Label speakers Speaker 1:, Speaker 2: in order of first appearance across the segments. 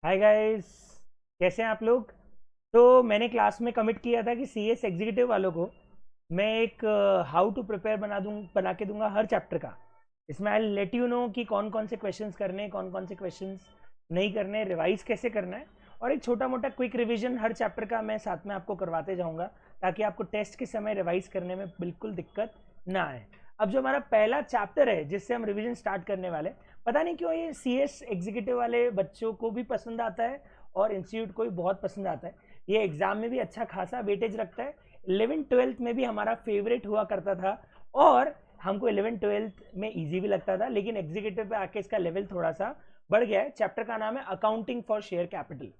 Speaker 1: Hi guys, कैसे हैं आप लोग। तो मैंने क्लास में कमिट किया था कि सीएस एग्जीक्यूटिव वालों को मैं एक हाउ टू प्रिपेयर बना के दूंगा हर चैप्टर का। इसमें आई लेट यू नो कि कौन कौन से क्वेश्चंस करने हैं, कौन कौन से क्वेश्चंस नहीं करने, रिवाइज कैसे करना है, और एक छोटा मोटा क्विक रिवीजन हर चैप्टर का मैं साथ में आपको करवाते जाऊंगा ताकि आपको टेस्ट के समय रिवाइज करने में बिल्कुल दिक्कत ना आए। अब जो हमारा पहला चैप्टर है जिससे हम रिवीजन स्टार्ट करने वाले, पता नहीं क्यों ये सीएस एग्जीक्यूटिव वाले बच्चों को भी पसंद आता है और इंस्टीट्यूट को भी बहुत पसंद आता है। ये एग्जाम में भी अच्छा खासा वेटेज रखता है। 11th-12th में भी हमारा फेवरेट हुआ करता था और हमको 11th-12th में इजी भी लगता था, लेकिन एग्जीक्यूटिव पे आके इसका लेवल थोड़ा सा बढ़ गया है। चैप्टर का नाम है अकाउंटिंग फॉर शेयर कैपिटल।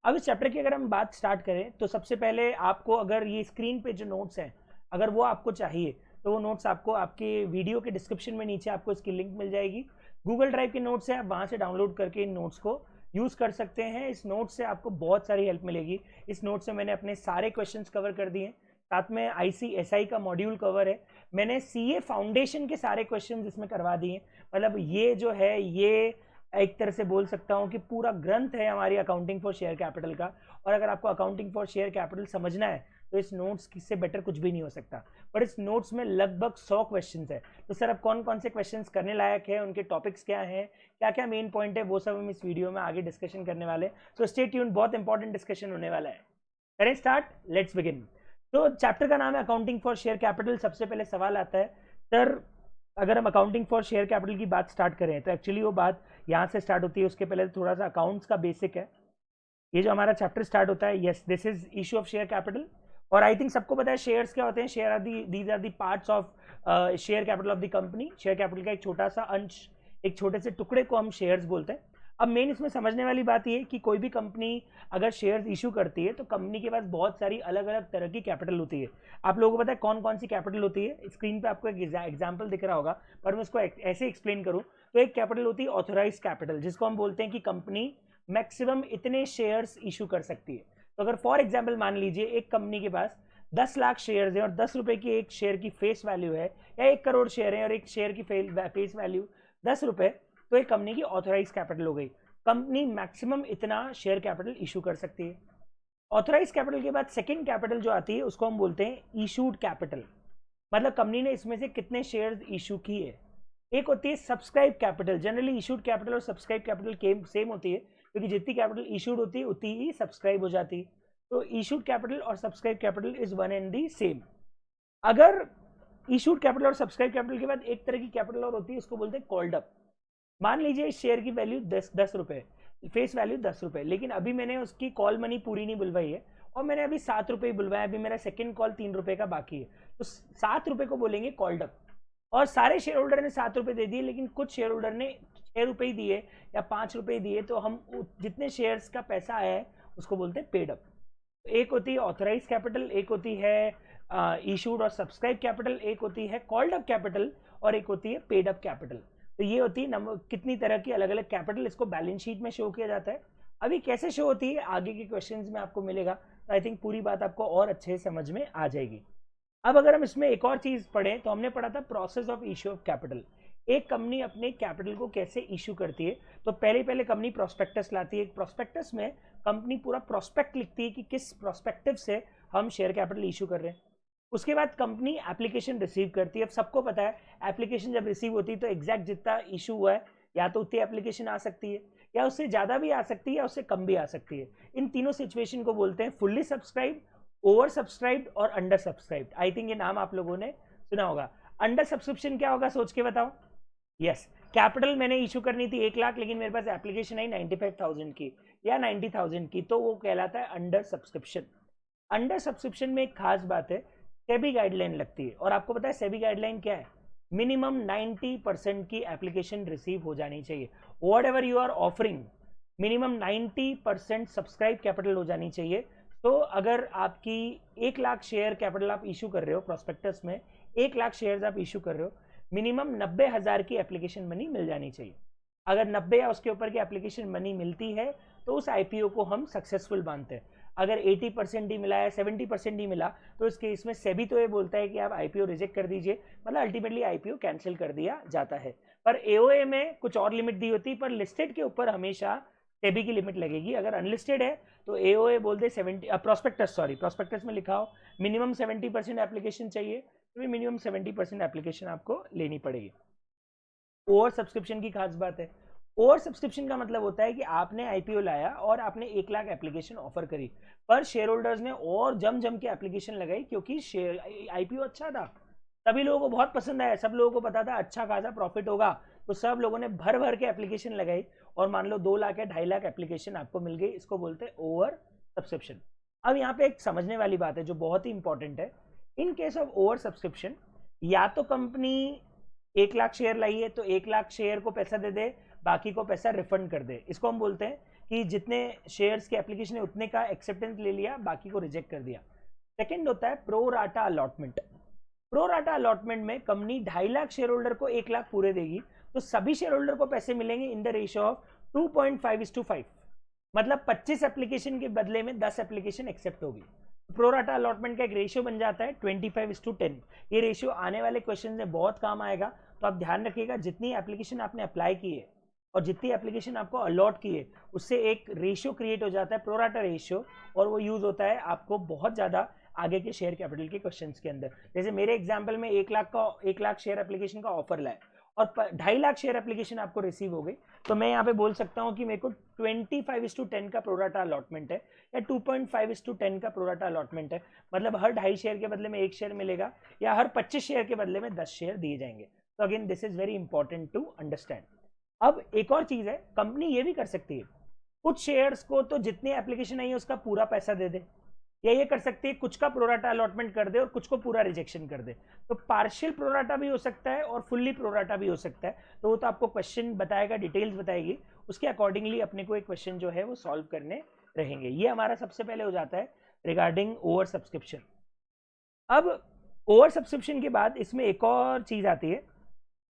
Speaker 1: अब इस चैप्टर की अगर हम बात स्टार्ट करें तो सबसे पहले आपको अगर ये स्क्रीन पे जो नोट्स हैं अगर वो आपको चाहिए तो वो नोट्स आपको आपके वीडियो के डिस्क्रिप्शन में नीचे आपको इसकी लिंक मिल जाएगी। गूगल ड्राइव के नोट्स है, आप वहाँ से डाउनलोड करके इन नोट्स को यूज़ कर सकते हैं। इस नोट से आपको बहुत सारी हेल्प मिलेगी। इस नोट से मैंने अपने सारे क्वेश्चंस कवर कर दिए हैं, साथ में ICSI का मॉड्यूल कवर है। मैंने CA फाउंडेशन के सारे क्वेश्चंस इसमें करवा दिए हैं। मतलब ये जो है ये एक तरह से बोल सकता हूँ कि पूरा ग्रंथ है हमारी अकाउंटिंग फॉर शेयर कैपिटल का। और अगर आपको अकाउंटिंग फॉर शेयर कैपिटल समझना है तो इस नोट्स से बेटर कुछ भी नहीं हो सकता। पर इस नोट्स में लगभग 100 क्वेश्चंस है। तो सर अब कौन कौन से क्वेश्चंस करने लायक है, उनके टॉपिक्स क्या हैं, क्या क्या मेन पॉइंट है, वो सब हम इस वीडियो में आगे डिस्कशन करने वाले हैं। तो स्टे ट्यून्ड, बहुत इंपॉर्टेंट डिस्कशन होने वाला है। करें स्टार्ट, लेट्स बिगिन। तो चैप्टर का नाम है अकाउंटिंग फॉर शेयर कैपिटल। सबसे पहले सवाल आता है सर, अगर हम अकाउंटिंग फॉर शेयर कैपिटल की बात स्टार्ट करें तो एक्चुअली वो बात यहाँ से स्टार्ट होती है। उसके पहले थोड़ा सा अकाउंट्स का बेसिक है। ये जो हमारा चैप्टर स्टार्ट होता है, yes this is issue of share capital. और आई थिंक सबको पता है शेयर्स क्या होते हैं। Share are the these are the parts of share capital of the company. Share capital का एक छोटा सा अंश, एक छोटे से टुकड़े को हम शेयर्स बोलते हैं। अब मेन इसमें समझने वाली बात ये कि कोई भी कंपनी अगर शेयर्स इशू करती है तो कंपनी के पास बहुत सारी अलग अलग तरह की कैपिटल होती है। आप लोगों को पता है कौन कौन सी कैपिटल होती है। स्क्रीन पे आपको एक एग्जाम्पल दिख रहा होगा, पर मैं उसको ऐसे एक्सप्लेन करूँ तो एक कैपिटल होती है ऑथोराइज कैपिटल, जिसको हम बोलते हैं कि कंपनी मैक्सिमम इतने शेयर्स इशू कर सकती है। तो अगर फॉर एग्जाम्पल मान लीजिए एक कंपनी के पास 10 लाख शेयर्स है और 10 रुपए की एक शेयर की फेस वैल्यू है, या 1 करोड़ शेयर है और एक शेयर की फेस वैल्यू 10 रुपए, तो एक कंपनी की ऑथोराइज कैपिटल हो गई। कंपनी मैक्सिमम इतना शेयर कैपिटल इशू कर सकती है। ऑथोराइज कैपिटल के बाद सेकेंड कैपिटल जो आती है उसको हम बोलते हैं इशूड कैपिटल। मतलब कंपनी ने इसमें से कितने शेयर्स इशू किए। एक होती है subscribe capital. Generally issued capital और सब्सक्राइब कैपिटल सेम होती है, क्योंकि जितनी कैपिटल इशूड होती है उतनी ही सब्सक्राइब हो जाती है। तो इशूड कैपिटल और subscribe capital is one and the same. अगर इशूड कैपिटल और सब्सक्राइब कैपिटल के बाद एक तरह की कैपिटल और होती है, इसको बोलते हैं कॉल्ड अप। मान लीजिए इस शेयर की वैल्यू 10 रुपए, फेस वैल्यू 10 रुपए, लेकिन अभी मैंने उसकी कॉल मनी पूरी नहीं बुलवाई है और मैंने अभी 7 रुपए बुलवाया। अभी मेरा सेकंड कॉल 3 रुपए का बाकी है, तो 7 रुपए को बोलेंगे कॉल्ड अप। और सारे शेयर होल्डर ने 7 रुपए दे दिए, लेकिन कुछ शेयर होल्डर ने 6 रुपए ही दिए या 5 रुपए दिए, तो हम जितने शेयर्स का पैसा आया है उसको बोलते हैं पेड अप। एक होती है ऑथराइज कैपिटल, एक होती है इशूड और सब्सक्राइब कैपिटल, एक होती है कॉल्ड अप कैपिटल और एक होती है पेड अप कैपिटल। तो ये होती है नंबर कितनी तरह की अलग अलग कैपिटल, इसको बैलेंस शीट में शो किया जाता है। अभी कैसे शो होती है आगे के क्वेश्चंस में आपको मिलेगा, तो आई थिंक पूरी बात आपको और अच्छे से समझ में आ जाएगी। अब अगर हम इसमें एक और चीज पढ़ें तो हमने पढ़ा था process of issue of capital. एक कंपनी अपने कैपिटल को कैसे इशू करती है। तो पहले पहले कंपनी प्रोस्पेक्टस लाती है। एक प्रोस्पेक्टस में कंपनी पूरा प्रोस्पेक्ट लिखती है कि किस प्रोस्पेक्टिव से हम शेयर कैपिटल इशू कर रहे हैं। उसके बाद कंपनी एप्लीकेशन रिसीव करती है। अब सबको पता है एप्लीकेशन जब रिसीव होती है तो एग्जैक्ट जितना इशू हुआ है या तो उतनी एप्लीकेशन आ सकती है, या उससे ज़्यादा भी आ सकती है, या उससे कम भी आ सकती है। इन तीनों सिचुएशन को बोलते हैं फुल्ली सब्सक्राइब, ओवर सब्सक्राइब्ड और अंडर सब्सक्राइब्ड। आई थिंक ये नाम आप लोगों ने सुना होगा। अंडर सब्सक्रिप्शन क्या होगा सोच के बताओ। यस, कैपिटल मैंने इशू करनी थी 1 लाख, लेकिन मेरे पास एप्लीकेशन आई 95,000 की या 90,000 की, तो वो कहलाता है अंडर सब्सक्रिप्शन। अंडर सब्सक्रिप्शन में एक खास बात है, सेबी गाइडलाइन लगती है। और आपको पता है सेबी गाइडलाइन क्या है। मिनिमम 90% की एप्लीकेशन रिसीव हो जानी चाहिए। Whatever you are offering, minimum 90% subscribe capital हो जानी चाहिए। तो अगर आपकी 1 लाख शेयर कैपिटल आप इशू कर रहे हो प्रोस्पेक्टस में, 1 लाख शेयर आप इशू कर रहे हो, मिनिमम 90,000 की एप्लीकेशन मनी मिल जानी चाहिए। अगर 90 या उसके ऊपर की एप्लीकेशन मनी मिलती है तो उस आईपीओ को हम सक्सेसफुल मानते हैं। अगर 80% ही मिला है, 70% ही मिला, तो इस केस में सेबी तो ये बोलता है कि आप आईपीओ रिजेक्ट कर दीजिए, मतलब अल्टीमेटली आईपीओ कैंसिल कर दिया जाता है। पर एओए में कुछ और लिमिट दी होती है, पर लिस्टेड के ऊपर हमेशा सेबी की लिमिट लगेगी। अगर अनलिस्टेड है तो एओए बोल दे 70, प्रोस्पेक्टस में लिखा हो मिनिमम 70% एप्लीकेशन चाहिए, तो भी मिनिमम 70% एप्लीकेशन आपको लेनी पड़ेगी। ओवर सब्सक्रिप्शन की खास बात है, ओवर सब्सक्रिप्शन का मतलब होता है कि आपने आईपीओ लाया और आपने 1 लाख एप्लीकेशन ऑफर करी, पर शेयर होल्डर्स ने और जम के एप्लीकेशन लगाई क्योंकि शेयर आईपीओ अच्छा था, सभी लोगों को बहुत पसंद आया, सब लोगों को पता था अच्छा खासा प्रॉफिट होगा, तो सब लोगों ने भर के एप्लीकेशन लगाई और मान लो 2 लाख या 2.5 लाख एप्लीकेशन आपको मिल गई, इसको बोलते हैं ओवर सब्सक्रिप्शन। अब यहाँ पे एक समझने वाली बात है जो बहुत ही इंपॉर्टेंट है, in case of over subscription या तो कंपनी 1 लाख शेयर लाई है तो 1 लाख शेयर को पैसा दे दे, बाकी को पैसा रिफंड कर दे, इसको हम बोलते हैं कि जितने शेयर्स के एप्लीकेशन है उतने का एक्सेप्टेंस ले लिया, बाकी को रिजेक्ट कर दिया। सेकंड होता है pro rata allotment. Pro rata allotment में कंपनी 2.5 लाख शेयर होल्डर को 1 लाख पूरे देगी, तो सभी शेयर होल्डर को पैसे मिलेंगे इन द रेशियो ऑफ 2.5:5, मतलब 25 एप्लीकेशन के बदले में 10 एप्लीकेशन एक्सेप्ट होगी। प्रोराटा अलॉटमेंट का एक रेशियो बन जाता है 25:10। ये रेशियो आने वाले क्वेश्चन में बहुत काम आएगा, तो आप ध्यान रखिएगा जितनी एप्लीकेशन आपने अप्लाई की है और जितनी एप्लीकेशन आपको अलॉट की है उससे एक रेशियो क्रिएट हो जाता है प्रोराटा रेशियो, और वो यूज होता है आपको बहुत ज़्यादा आगे के शेयर कैपिटल के क्वेश्चंस के अंदर। जैसे मेरे एग्जाम्पल में 1 लाख शेयर एप्लीकेशन का ऑफर लाए और 2.5 लाख शेयर एप्लीकेशन आपको रिसीव हो गई, तो मैं यहाँ पे बोल सकता हूँ कि मेरे को 25:10 का प्रोराटा अलॉटमेंट है या 2.5:10 का प्रोराटा अलॉटमेंट है, मतलब हर 2.5 शेयर के बदले में 1 शेयर मिलेगा या हर 25 शेयर के बदले में 10 शेयर दिए जाएंगे। तो again this is very important to understand. अब एक और चीज है, कंपनी ये भी कर सकती है कुछ शेयर्स को तो जितनी एप्लीकेशन आई है उसका पूरा पैसा दे दे, या ये कर सकती है कुछ का प्रोराटा अलॉटमेंट कर दे और कुछ को पूरा रिजेक्शन कर दे। तो पार्शियल प्रोराटा भी हो सकता है और फुल्ली प्रोराटा भी हो सकता है, तो वो तो आपको क्वेश्चन बताएगा, डिटेल्स बताएगी, उसके अकॉर्डिंगली अपने को एक क्वेश्चन जो है वो सॉल्व करने रहेंगे। ये हमारा सबसे पहले हो जाता है रिगार्डिंग ओवर सब्सक्रिप्शन। अब ओवर सब्सक्रिप्शन के बाद इसमें एक और चीज आती है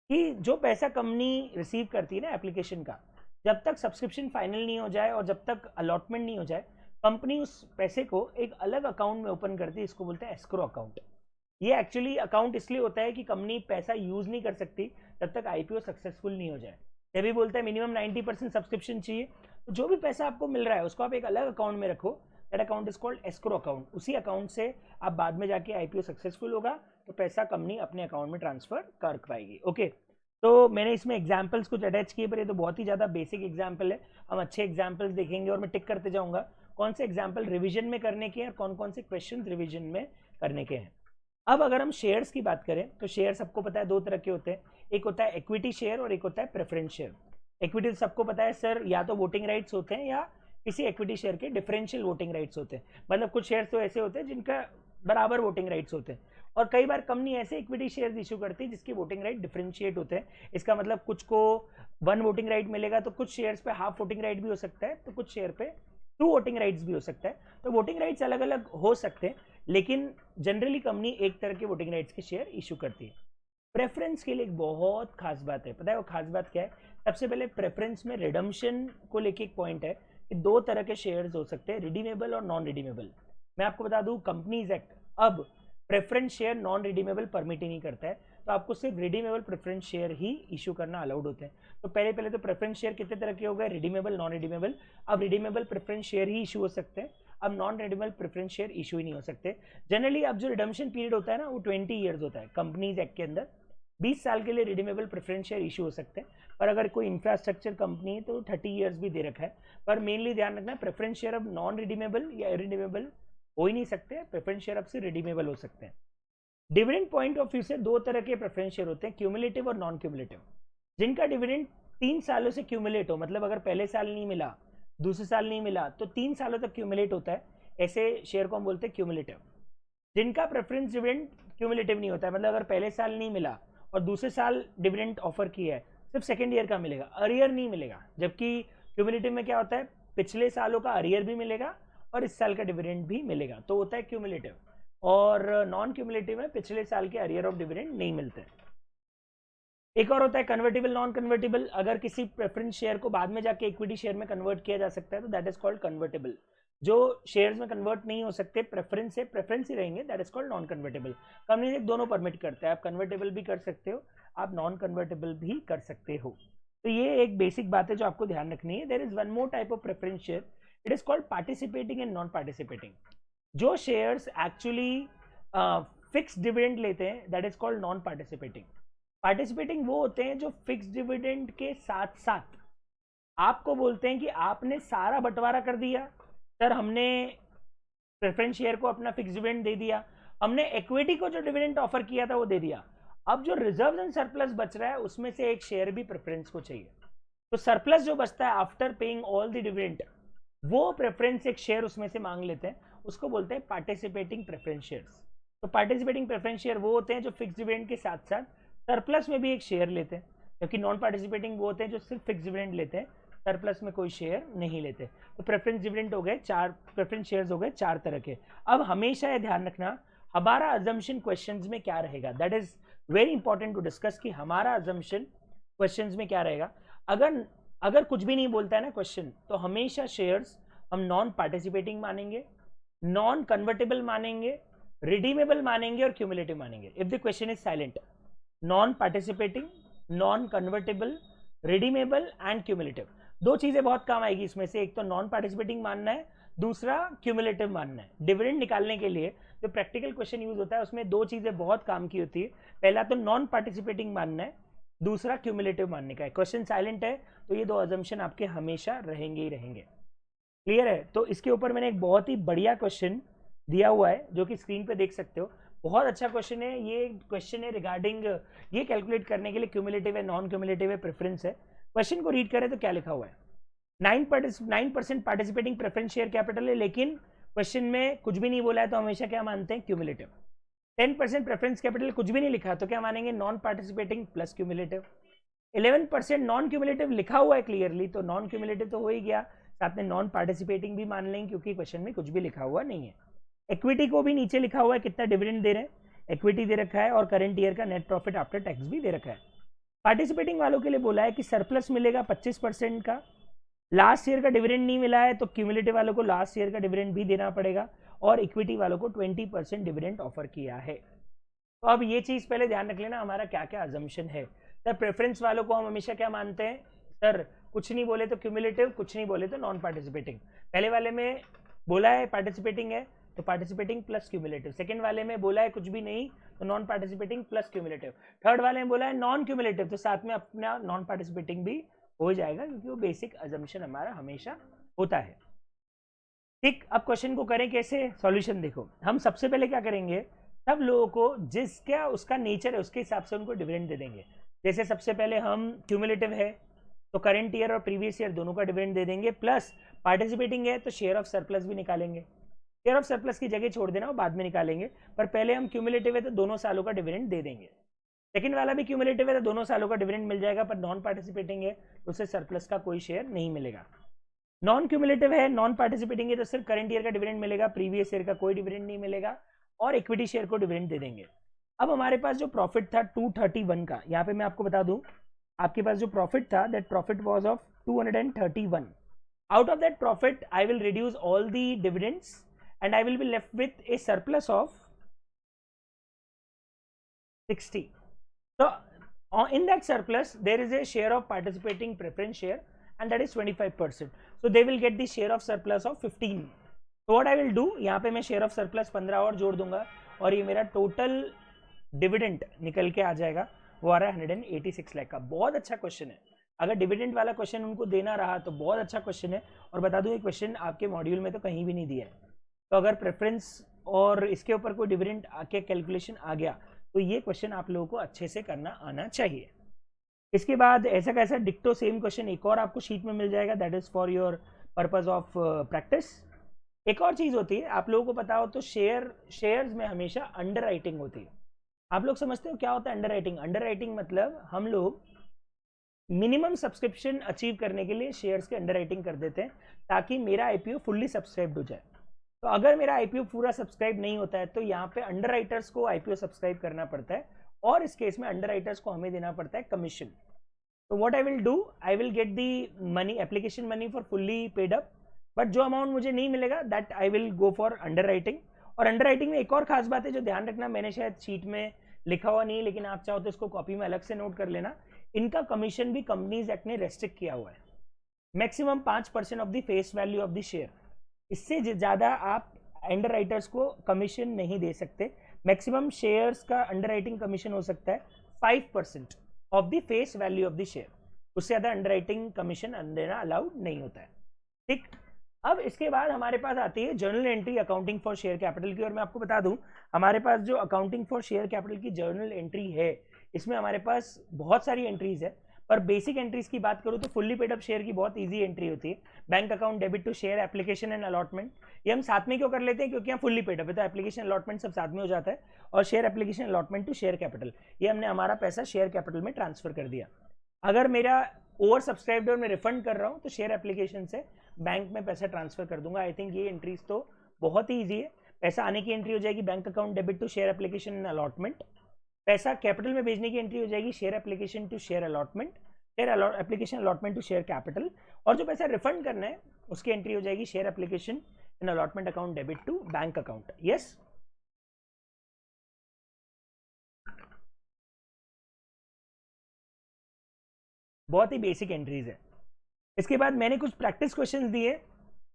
Speaker 1: कि जो पैसा कंपनी रिसीव करती है ना एप्लीकेशन का, जब तक सब्सक्रिप्शन फाइनल नहीं हो जाए और जब तक अलॉटमेंट नहीं हो जाए, कंपनी उस पैसे को एक अलग अकाउंट में ओपन करती है, इसको बोलते हैं एस्क्रो अकाउंट। ये एक्चुअली अकाउंट इसलिए होता है कि कंपनी पैसा यूज नहीं कर सकती जब तक आईपीओ सक्सेसफुल नहीं हो जाए। ये भी बोलता है मिनिमम 90% सब्सक्रिप्शन चाहिए, तो जो भी पैसा आपको मिल रहा है उसको आप एक अलग अकाउंट में रखो, that account is called escrow account. उसी अकाउंट से आप बाद में जाके आईपीओ सक्सेसफुल होगा तो पैसा कंपनी अपने अकाउंट में ट्रांसफर कर पाएगी। ओके, तो मैंने इसमें एग्जाम्पल्स कुछ अटैच किए, पर ये तो बहुत ही ज़्यादा बेसिक एग्जाम्पल है, हम अच्छे एग्जाम्पल्स देखेंगे और मैं टिक करते जाऊंगा कौन से एग्जाम्पल रिवीजन में करने के हैं और कौन कौन से क्वेश्चन रिवीजन में करने के हैं। अब अगर हम शेयर्स की बात करें तो शेयर सबको पता है 2 तरह के होते हैं, एक होता है इक्विटी शेयर और एक होता है प्रेफरेंस शेयर। इक्विटी सबको पता है सर, या तो वोटिंग राइट्स होते हैं या किसी इक्विटी शेयर के डिफरेंशियल वोटिंग राइट्स होते हैं, मतलब कुछ शेयर्स तो ऐसे होते हैं जिनका बराबर वोटिंग राइट्स होते हैं, और कई बार कंपनी ऐसे इक्विटी शेयर्स इशू करती है जिसके वोटिंग राइट डिफरेंशिएट होते हैं। इसका मतलब कुछ को 1 वोटिंग राइट मिलेगा तो कुछ शेयर्स पे हाफ वोटिंग राइट भी हो सकता है, तो कुछ शेयर पे 2 वोटिंग राइट्स भी हो सकता है। तो वोटिंग राइट्स अलग अलग हो सकते हैं, लेकिन जनरली कंपनी एक तरह के वोटिंग राइट्स के शेयर इशू करती है। प्रेफरेंस के लिए एक बहुत खास बात है, पता है वो खास बात क्या है? सबसे पहले प्रेफरेंस में रिडम्पशन को लेके एक पॉइंट है कि 2 तरह के शेयर्स हो सकते हैं, रिडीमेबल और नॉन रिडीमेबल। मैं आपको बता दूं कंपनीज एक्ट अब preference share non redeemable permit ही नहीं करता है, तो आपको सिर्फ रिडीमेबल प्रेफरेंस शेयर ही इशू करना अलाउड होते हैं। तो पहले तो प्रेफरेंस शेयर कितने तरह के हो गए, रिडीमेबल, नॉन रिडीमेबल। अब रिडीमेबल प्रेफरेंस शेयर ही इशू हो सकते हैं, अब non redeemable preference share issue ही नहीं हो सकते। जनरली अब जो रिडम्पशन पीरियड होता है ना वो 20 ईयर्स होता है कंपनीज एक्ट के अंदर, 20 साल के लिए रिडीमेबल प्रेफरेंस शेयर इशू हो सकते हैं, पर अगर कोई इंफ्रास्ट्रक्चर कंपनी है तो 30 ईयर्स भी दे रखा है। पर मेनली ध्यान रखना प्रेफरेंस शेयर अब नॉन रिडीमेबल या इरिडीमेबल हो ही नहीं सकते, प्रेफरेंस शेयर अब से रिडीमेबल हो सकते हैं। डिविडेंड पॉइंट ऑफ व्यू से 2 तरह के प्रेफरेंस शेयर होते हैं, क्यूमुलेटिव और नॉन क्यूमुलेटिव। जिनका डिविडेंड 3 सालों से क्यूमुलेट हो, मतलब अगर पहले साल नहीं मिला, दूसरे साल नहीं मिला तो 3 सालों तक क्यूमुलेट होता है, ऐसे शेयर को हम बोलते हैं क्यूमुलेटिव। जिनका प्रेफरेंस डिविडेंड क्यूमुलेटिव नहीं होता है, मतलब अगर पहले साल नहीं मिला और दूसरे साल डिविडेंड ऑफर किया है, सिर्फ सेकेंड ईयर का मिलेगा, अरियर नहीं मिलेगा। जबकि क्यूमुलेटिव में क्या होता है, पिछले सालों का अरियर भी मिलेगा और इस साल का डिविडेंड भी मिलेगा, तो होता है क्यूमुलेटिव। और नॉन क्यूमुलेटिव में पिछले साल के अरियर ऑफ डिविडेंड नहीं मिलते। एक और होता है कन्वर्टेबल नॉन कन्वर्टेबल, अगर किसी प्रेफरेंस शेयर को बाद में जाके इक्विटी शेयर में कन्वर्ट किया जा सकता है तो दैट इज कॉल्ड कन्वर्टेबल। जो शेयर्स में कन्वर्ट नहीं हो सकते, प्रेफरेंस से प्रेफरेंस ही रहेंगे, that is called non convertible. Company दोनों परमिट करते हैं, आप कन्वर्टेबल भी कर सकते हो, आप नॉन कन्वर्टेबल भी कर सकते हो। तो ये एक बेसिक बात है जो आपको ध्यान रखनी है. There is one more type of preference share, it is called participating and non participating. जो शेयर्स एक्चुअली फिक्स डिविडेंड लेते हैं that is called non participating. Participating वो होते हैं जो फिक्स डिविडेंड के साथ साथ आपको बोलते हैं कि आपने सारा बंटवारा कर दिया सर, हमने प्रेफरेंस शेयर को अपना फिक्स डिविडेंड दे दिया, हमने इक्विटी को जो डिविडेंड ऑफर किया था वो दे दिया, अब जो रिजर्व एंड सरप्लस बच रहा है उसमें से एक शेयर भी प्रेफरेंस को चाहिए. तो सरप्लस जो बचता है after paying all the dividend, वो प्रेफरेंस एक शेयर उसमें से मांग लेते हैं, उसको बोलते हैं पार्टिसिपेटिंग प्रेफरेंस शेयर्स. तो पार्टिसिपेटिंग प्रेफरेंस शेयर वो होते हैं जो फिक्स डिविडेंड के साथ साथ सरप्लस में भी एक शेयर लेते हैं, जबकि नॉन पार्टिसिपेटिंग वो होते हैं जो सिर्फ फिक्स डिविडेंड लेते हैं, सरप्लस में कोई शेयर नहीं लेते. तो प्रेफरेंस डिविडेंड हो गए चार, प्रेफरेंस शेयर्स हो गए चार तरह के. अब हमेशा ये ध्यान रखना हमारा अजम्पशन क्वेश्चंस में क्या रहेगा, that is very important to discuss कि हमारा अजम्पशन क्वेश्चंस में क्या रहेगा. अगर कुछ भी नहीं बोलता है ना क्वेश्चन, तो हमेशा शेयर्स हम नॉन पार्टिसिपेटिंग मानेंगे, नॉन कन्वर्टेबल मानेंगे, रिडीमेबल मानेंगे और क्यूमुलेटिव मानेंगे. If the question is silent, non participating, non convertible, redeemable and cumulative. दो चीजें बहुत काम आएगी इसमें से, एक तो नॉन पार्टिसिपेटिंग मानना है, दूसरा क्यूमुलेटिव मानना है. डिविडेंड निकालने के लिए जो प्रैक्टिकल क्वेश्चन यूज होता है उसमें दो चीजें बहुत काम की होती है. पहला तो नॉन पार्टिसिपेटिंग मानना है, दूसरा क्यूमुलेटिव मानने का है. क्वेश्चन साइलेंट है तो ये दो अजम्पशन आपके हमेशा रहेंगे ही रहेंगे. क्लियर है. तो इसके ऊपर मैंने एक बहुत ही बढ़िया क्वेश्चन दिया हुआ है जो कि स्क्रीन पे देख सकते हो. बहुत अच्छा क्वेश्चन है. ये क्वेश्चन है रिगार्डिंग ये कैलकुलेट करने के लिए क्यूमुलेटिव है, नॉन क्यूमुलेटिव है, प्रेफरेंस है. क्वेश्चन को रीड करें तो क्या लिखा हुआ है, 9% पार्टिसिपेटिंग प्रेफरेंस शेयर कैपिटल है, लेकिन क्वेश्चन में कुछ भी नहीं बोला है तो हमेशा क्या मानते हैं, क्यूमुलेटिव. 10% प्रेफरेंस कैपिटल, कुछ भी नहीं लिखा तो क्या मानेंगे, non participating plus cumulative. 11% non cumulative लिखा हुआ है क्लियरली, तो नॉन क्यूमुलेटिव तो हो ही गया, साथ में नॉन पार्टिसिपेटिंग भी मान लेंगे क्योंकि क्वेश्चन में कुछ भी लिखा हुआ नहीं है. इक्विटी को भी नीचे लिखा हुआ है कितना डिविडेंड दे रहे हैं, इक्विटी दे रखा है और करंट ईयर का नेट प्रॉफिट आफ्टर टैक्स भी दे रखा है. पार्टिसिपेटिंग वालों के लिए बोला है कि सरप्लस मिलेगा 25% का, लास्ट ईयर का डिविडेंड नहीं मिला है तो क्यूमुलेटिव वालों को लास्ट ईयर का डिविडेंड भी देना पड़ेगा, और इक्विटी वालों को 20% डिविडेंड ऑफर किया है. तो अब ये चीज पहले ध्यान रख लेना हमारा क्या क्या अजम्पशन है. सर प्रेफरेंस वालों को हम हमेशा क्या मानते हैं, सर कुछ नहीं बोले तो क्यूमुलेटिव, कुछ नहीं बोले तो नॉन पार्टिसिपेटिंग. पहले वाले में बोला है पार्टिसिपेटिंग है तो पार्टिसिपेटिंग प्लस क्यूमुलेटिव, सेकंड वाले में बोला है कुछ भी नहीं तो non participating plus cumulative, third वाले में बोला है नॉन क्यूमुलेटिव तो साथ में अपना नॉन पार्टिसिपेटिंग भी हो जाएगा क्योंकि वो बेसिक अजम्पशन हमारा हमेशा होता है. ठीक. अब क्वेश्चन को करें कैसे, सॉल्यूशन देखो. हम सबसे पहले क्या करेंगे, सब लोगों को जिसका उसका नेचर है उसके हिसाब से उनको डिविडेंड दे देंगे. जैसे सबसे पहले हम क्यूमुलेटिव है तो करंट ईयर और प्रीवियस ईयर दोनों का डिविडेंड दे देंगे, प्लस पार्टिसिपेटिंग है तो शेयर ऑफ सरप्लस भी निकालेंगे. शेयर ऑफ सरप्लस की जगह छोड़ देना, वो बाद में निकालेंगे, पर पहले हम क्यूमुलेटिव है तो दोनों सालों का डिविडेंड दे देंगे. सेकंड वाला भी क्यूमुलेटिव है तो दोनों सालों का डिविडेंड मिल जाएगा, पर नॉन पार्टिसिपेटिंग है तो उसे सरप्लस का कोई शेयर नहीं मिलेगा. नॉन क्यूमुलेटिव है, नॉन पार्टिसिपेटिंग है तो सिर्फ करंट ईयर का डिविडेंड मिलेगा, प्रीवियस ईयर का कोई डिविडेंड नहीं मिलेगा, और इक्विटी शेयर को डिविडेंड दे देंगे. अब हमारे पास जो प्रॉफिट था 231 का, यहाँ पे मैं आपको बता दूं आपके पास जो प्रॉफिट था that profit was of 231. Out of that profit I will reduce all the dividends and I will be left with a surplus of 60. So in that surplus there is a share of participating preference share and that is 25%. So they will get the share of surplus of 15. So what I will do, यहाँ पे मैं share of surplus 15 और जोड़ दूंगा और ये मेरा total dividend निकल के आ जाएगा, वो आ रहा है 186 लाख का. बहुत अच्छा क्वेश्चन है. अगर डिविडेंड वाला क्वेश्चन उनको देना रहा तो बहुत अच्छा क्वेश्चन है. और बता दूं ये क्वेश्चन आपके मॉड्यूल में तो कहीं भी नहीं दिया है, तो अगर प्रेफरेंस और इसके ऊपर कोई डिविडेंड आके कैलकुलेशन आ गया तो ये क्वेश्चन आप लोगों को अच्छे से करना आना चाहिए. इसके बाद ऐसा कैसा डिक्टो सेम क्वेश्चन एक और आपको शीट में मिल जाएगा, that is for your purpose of practice. एक और चीज होती है, आप लोगों को पता हो तो शेयर्स में हमेशा अंडर राइटिंग होती है. आप लोग समझते हो क्या होता है अंडर राइटिंग? अंडर राइटिंग मतलब हम लोग मिनिमम सब्सक्रिप्शन अचीव करने के लिए शेयर्स के अंडर राइटिंग कर देते हैं ताकि मेरा आईपीओ फुल्ली सब्सक्राइब्ड हो जाए. तो अगर मेरा आईपीओ पूरा सब्सक्राइब नहीं होता है तो यहाँ पे अंडर राइटर्स को आईपीओ सब्सक्राइब करना पड़ता है, और इस केस में अंडर राइटर्स को हमें देना पड़ता है कमीशन. तो what I will do, I will get the money, application money for fully paid up, but जो अमाउंट मुझे नहीं मिलेगा that I will go for under writing. और अंडर राइटिंग में एक और खास बात है जो ध्यान रखना, मैंने शायद शीट में लिखा हुआ नहीं लेकिन आप चाहो तो इसको कॉपी में अलग से नोट कर लेना. इनका कमीशन भी कंपनीज एक्ट ने रेस्ट्रिक्ट किया हुआ है, maximum 5% of the face value of the share. इससे ज़्यादा आप अंडर राइटर्स को कमीशन नहीं दे सकते। मैक्सिमम शेयर्स का अंडर राइटिंग कमीशन हो सकता है 5% of the face value of the share, उससे ज़्यादा अंडर राइटिंग कमीशन देना अलाउड नहीं होता है। ठीक, अब इसके बाद हमारे पास आती है journal entry accounting for share capital की। और मैं आपको बता दूं, हमारे पास जो अकाउंटिंग फॉर शेयर कैपिटल की जर्नल एंट्री है, इसमें हमारे पास बहुत सारी एंट्रीज है, पर बेसिक एंट्रीज की बात करूं तो फुल्ली पेड अप शेयर की बहुत इजी एंट्री होती है। Bank account debit to share application and allotment, ये हम साथ में क्यों कर लेते हैं, क्योंकि हम फुल्ली पेड अप है तो एप्लीकेशन अलॉटमेंट सब साथ में हो जाता है। और share application allotment to share capital, ये हमने हमारा पैसा शेयर कैपिटल में ट्रांसफर कर दिया। अगर मेरा ओवर सब्सक्राइब्ड और मैं रिफंड कर रहा हूँ तो शेयर एप्लीकेशन से बैंक में पैसा ट्रांसफर कर दूंगा। आई थिंक ये एंट्रीज तो बहुत ही ईजी है। पैसा आने की एंट्री हो जाएगी bank account debit to share application and allotment, पैसा कैपिटल में भेजने की एंट्री हो जाएगी share application to share allotment, share application allotment to share capital, और जो पैसा रिफंड करना है उसकी एंट्री हो जाएगी share application and allotment account debit to bank account. Yes, बहुत ही बेसिक एंट्रीज है। इसके बाद मैंने कुछ प्रैक्टिस क्वेश्चंस दिए।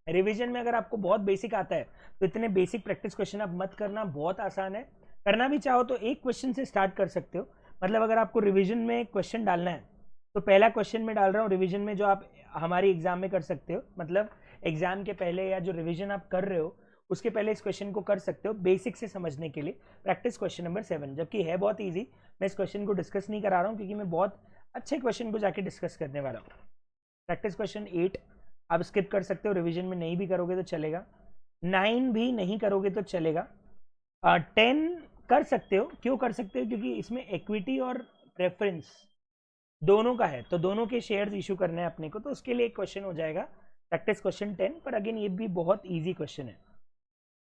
Speaker 1: रिवीजन में अगर आपको बहुत बेसिक आता है तो इतने बेसिक प्रैक्टिस क्वेश्चन आप मत करना, बहुत आसान है। करना भी चाहो तो एक क्वेश्चन से स्टार्ट कर सकते हो। मतलब अगर आपको रिवीजन में क्वेश्चन डालना है तो पहला क्वेश्चन में डाल रहा हूँ रिवीजन में, जो आप हमारी एग्जाम में कर सकते हो। मतलब एग्जाम के पहले या जो रिवीजन आप कर रहे हो उसके पहले इस क्वेश्चन को कर सकते हो बेसिक से समझने के लिए। प्रैक्टिस क्वेश्चन नंबर 7, जबकि है बहुत ईजी, मैं इस क्वेश्चन को डिस्कस नहीं करा रहा हूँ क्योंकि मैं बहुत अच्छे क्वेश्चन को जाके डिस्कस करने वाला हूँ। प्रैक्टिस क्वेश्चन 8 आप स्किप कर सकते हो, रिवीजन में नहीं भी करोगे तो चलेगा। 9 भी नहीं करोगे तो चलेगा। 10 कर सकते हो, क्यों कर सकते हो, क्योंकि इसमें इक्विटी और प्रेफरेंस दोनों का है, तो दोनों के शेयर्स इशू करने हैं अपने को, तो उसके लिए एक क्वेश्चन हो जाएगा प्रैक्टिस क्वेश्चन 10। पर अगेन ये भी बहुत ईजी क्वेश्चन है।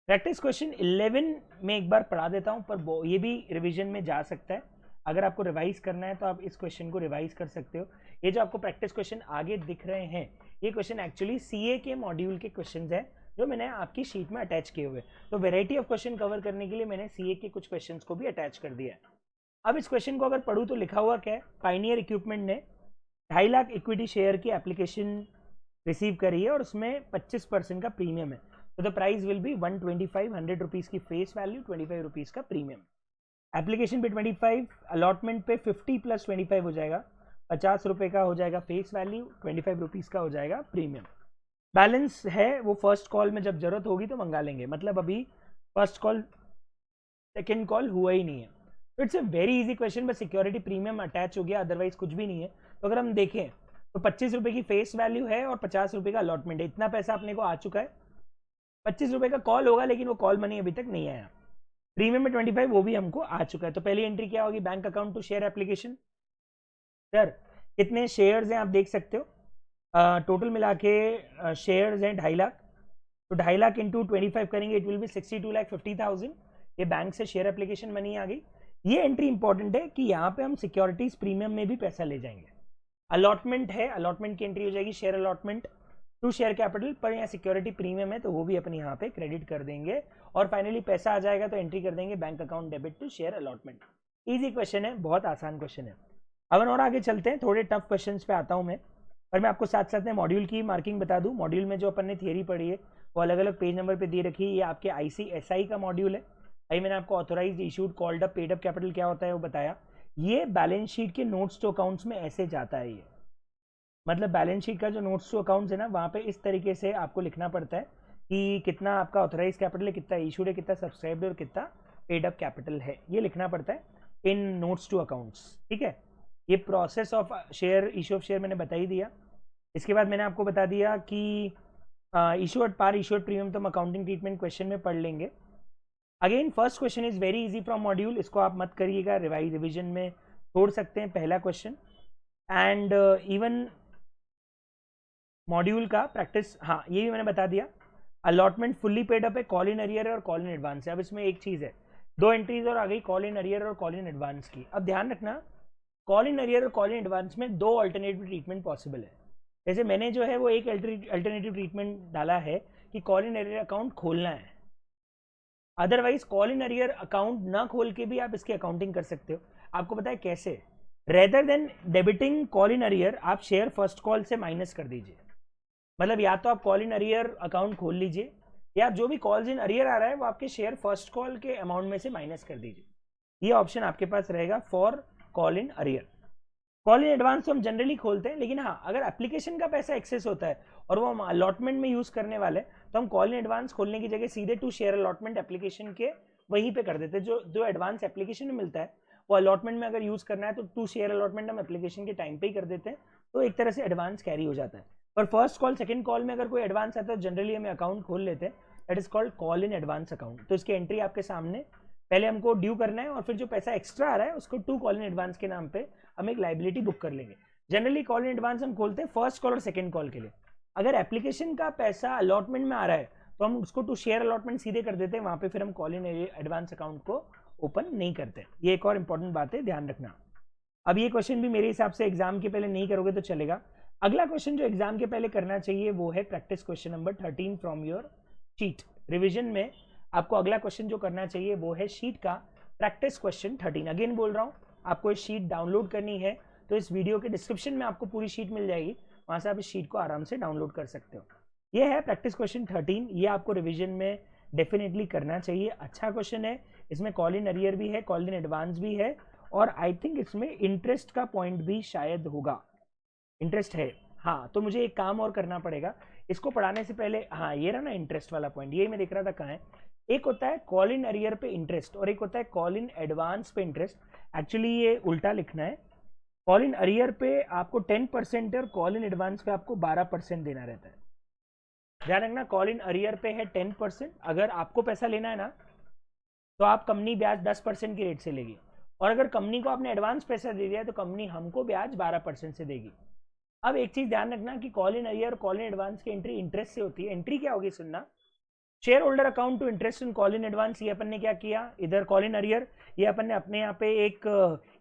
Speaker 1: प्रैक्टिस क्वेश्चन 11 में एक बार पढ़ा देता हूँ, पर ये भी रिवीजन में जा सकता है। अगर आपको रिवाइज करना है तो आप इस क्वेश्चन को रिवाइज कर सकते हो। ये जो आपको प्रैक्टिस क्वेश्चन आगे दिख रहे हैं, ये क्वेश्चन एक्चुअली सीए के मॉड्यूल के क्वेश्चंस हैं जो मैंने आपकी शीट में अटैच किए हुए। तो वेराइटी ऑफ क्वेश्चन कवर करने के लिए मैंने सीए के कुछ क्वेश्चंस को भी अटैच कर दिया है। अब इस क्वेश्चन को अगर पढ़ूँ तो लिखा हुआ क्या है, पाइनियर इक्विपमेंट ने 2.5 लाख इक्विटी शेयर की एप्लीकेशन रिसीव करी है और उसमें 25% का प्रीमियम है। तो the price will be 125, 100 rupees की फेस वैल्यू, 25 रुपीज़ का प्रीमियम। एप्लीकेशन पे 25, अलॉटमेंट पे 50 प्लस 25 हो जाएगा, 50 रुपये का हो जाएगा फेस वैल्यू, 25 रुपीज़ का हो जाएगा प्रीमियम। बैलेंस है वो फर्स्ट कॉल में जब जरूरत होगी तो मंगा लेंगे, मतलब अभी फर्स्ट कॉल सेकेंड कॉल हुआ ही नहीं है। तो it's a very easy question, बस सिक्योरिटी प्रीमियम अटैच हो गया, अदरवाइज कुछ भी नहीं है। तो अगर हम देखें तो 25 रुपये की फेस वैल्यू है और 50 रुपये का अलॉटमेंट है, इतना पैसा अपने को आ चुका है। 25 रुपये का कॉल होगा लेकिन वो कॉल मनी अभी तक नहीं आया। प्रीमियम में 25 वो भी हमको आ चुका है। तो पहली एंट्री क्या होगी, bank account to share application. Sir कितने शेयर्स हैं आप देख सकते हो, टोटल मिला के शेयर्स हैं 2.5 लाख। तो 2.5 लाख इंटू 25 करेंगे, इट विल बी 62,50,000। ये बैंक से शेयर एप्लीकेशन मनी आ गई। ये एंट्री इंपॉर्टेंट है कि यहाँ पे हम सिक्योरिटीज प्रीमियम में भी पैसा ले जाएंगे। अलॉटमेंट है, अलॉटमेंट की एंट्री हो जाएगी share allotment to share capital, पर यहाँ सिक्योरिटी प्रीमियम है तो वो भी अपन यहाँ पे क्रेडिट कर देंगे। और फाइनली पैसा आ जाएगा तो एंट्री कर देंगे bank account debit to share allotment. Easy question है, बहुत आसान क्वेश्चन है। अब और आगे चलते हैं, थोड़े टफ क्वेश्चन पे आता हूँ मैं, पर मैं आपको साथ साथ में मॉड्यूल की मार्किंग बता दूँ। मॉड्यूल में जो अपन ने थियरी पढ़ी है वो अलग अलग पेज नंबर पे दे रखी है। ये आपके ICSI का मॉड्यूल है। अभी मैंने आपको authorise, issued, called up, paid up capital क्या होता है वो बताया। ये बैलेंस शीट के नोट्स टू अकाउंट्स में ऐसे जाता है। ये मतलब बैलेंस शीट का जो नोट्स टू अकाउंट्स है ना, वहाँ पे इस तरीके से आपको लिखना पड़ता है कि कितना आपका ऑथोराइज कैपिटल है, कितना इशूड है, कितना सब्सक्राइब्ड और कितना पेड अप कैपिटल है, ये लिखना पड़ता है इन नोट्स टू अकाउंट्स। ठीक है, ये process of share, issue of share मैंने बता ही दिया। इसके बाद मैंने आपको बता दिया कि इशूड पार, इशूड प्रीमियम तो हम अकाउंटिंग ट्रीटमेंट क्वेश्चन में पढ़ लेंगे। Again first question is very easy from module, इसको आप मत करिएगा, रिवीजन में छोड़ सकते हैं पहला क्वेश्चन। एंड इवन मॉड्यूल का प्रैक्टिस, हाँ ये भी मैंने बता दिया। अलॉटमेंट फुल्ली पेड अप है, कॉल इन अरियर है और कॉल इन एडवांस है। अब इसमें एक चीज़ है, 2 एंट्रीज और आ गई कॉल इन अरियर और कॉल इन एडवांस की। अब ध्यान रखना, कॉल इन अरियर और कॉल इन एडवांस में 2 अल्टरनेटिव ट्रीटमेंट पॉसिबल है। जैसे मैंने जो है वो एक अल्टरनेटिव ट्रीटमेंट डाला है कि कॉल इन अरियर अकाउंट खोलना है, otherwise call in arrear account ना खोल के भी आप इसकी अकाउंटिंग कर सकते हो। आपको पता है कैसे, rather than debiting call in arrear आप शेयर फर्स्ट कॉल से माइनस कर दीजिए। मतलब या तो आप कॉल इन अरियर अकाउंट खोल लीजिए या जो भी कॉल्स इन अरियर आ रहा है वो आपके शेयर फर्स्ट कॉल के अमाउंट में से माइनस कर दीजिए। ये ऑप्शन आपके पास रहेगा for call in arrear. Call in advance तो हम जनरली खोलते हैं, लेकिन हाँ अगर एप्लीकेशन का पैसा एक्सेस होता है और वो हम अलॉटमेंट में यूज करने वाले तो हम कॉल इन एडवांस खोलने की जगह सीधे टू शेयर अलॉटमेंट एप्लीकेशन के वहीं पे कर देते हैं। जो एडवांस एप्लीकेशन में मिलता है वो अलॉटमेंट में अगर यूज करना है तो टू शेयर अलॉटमेंट हम एप्लीकेशन के टाइम पे ही कर देते हैं, तो एक तरह से एडवांस कैरी हो जाता है। पर फर्स्ट कॉल सेकंड कॉल में अगर कोई एडवांस आता है तो जनरली हम अकाउंट खोल लेते हैं, that is called call in advance account. तो इसकी एंट्री आपके सामने, पहले हमको ड्यू करना है और फिर जो पैसा एक्स्ट्रा आ रहा है उसको टू कॉल इन एडवांस के नाम पे हम एक लाइबिलिटी बुक कर लेंगे। जनरली कॉल इन एडवांस हम खोलते हैं फर्स्ट कॉल और सेकंड कॉल के लिए। अगर एप्लीकेशन का पैसा अलॉटमेंट में आ रहा है तो हम उसको टू शेयर अलॉटमेंट सीधे कर देते हैं, वहां पे फिर हम कॉल इन एडवांस अकाउंट को ओपन नहीं करते। ये एक और इंपॉर्टेंट बात है, ध्यान रखना। अब ये क्वेश्चन भी मेरे हिसाब से एग्जाम के पहले नहीं करोगे तो चलेगा। अगला क्वेश्चन जो एग्जाम के पहले करना चाहिए वो है practice question number 13 from your sheet. Revision में आपको अगला क्वेश्चन जो करना चाहिए वो है शीट का प्रैक्टिस क्वेश्चन 13। अगेन बोल रहा हूं, आपको इस शीट डाउनलोड करनी है तो इस वीडियो के डिस्क्रिप्शन में आपको पूरी शीट मिल जाएगी, वहां से आप इस शीट को आराम से डाउनलोड कर सकते हो। ये है प्रैक्टिस क्वेश्चन 13, ये आपको रिविजन में डेफिनेटली करना चाहिए। अच्छा क्वेश्चन है, इसमें कॉल इन अरियर भी है, कॉल इन एडवांस भी है और आई थिंक इसमें इंटरेस्ट का पॉइंट भी शायद होगा। इंटरेस्ट है, हाँ। तो मुझे एक काम और करना पड़ेगा इसको पढ़ाने से पहले। हाँ ये रहा ना इंटरेस्ट वाला पॉइंट, ये मैं देख रहा था कहाँ है। एक होता है कॉल इन अरियर पे इंटरेस्ट और एक होता है कॉल इन एडवांस पे इंटरेस्ट। एक्चुअली ये उल्टा लिखना है, कॉल इन अरियर पे आपको 10% और कॉल इन एडवांस पे आपको 12% देना रहता है। ध्यान रखना, कॉल इन अरियर पे है 10%, अगर आपको पैसा लेना है ना तो आप कंपनी ब्याज 10% की रेट से लेगी, और अगर कंपनी को आपने एडवांस पैसा दे दिया तो कंपनी हमको ब्याज 12% से देगी। अब एक चीज ध्यान रखना कि कॉल इन अरियर और कॉल इन एडवांस की एंट्री इंटरेस्ट से होती है। एंट्री क्या होगी सुनना, share holder account to interest in call in advance. ये अपन ने क्या किया, इधर कॉल इन अरियर ये अपन ने अपने यहाँ पे एक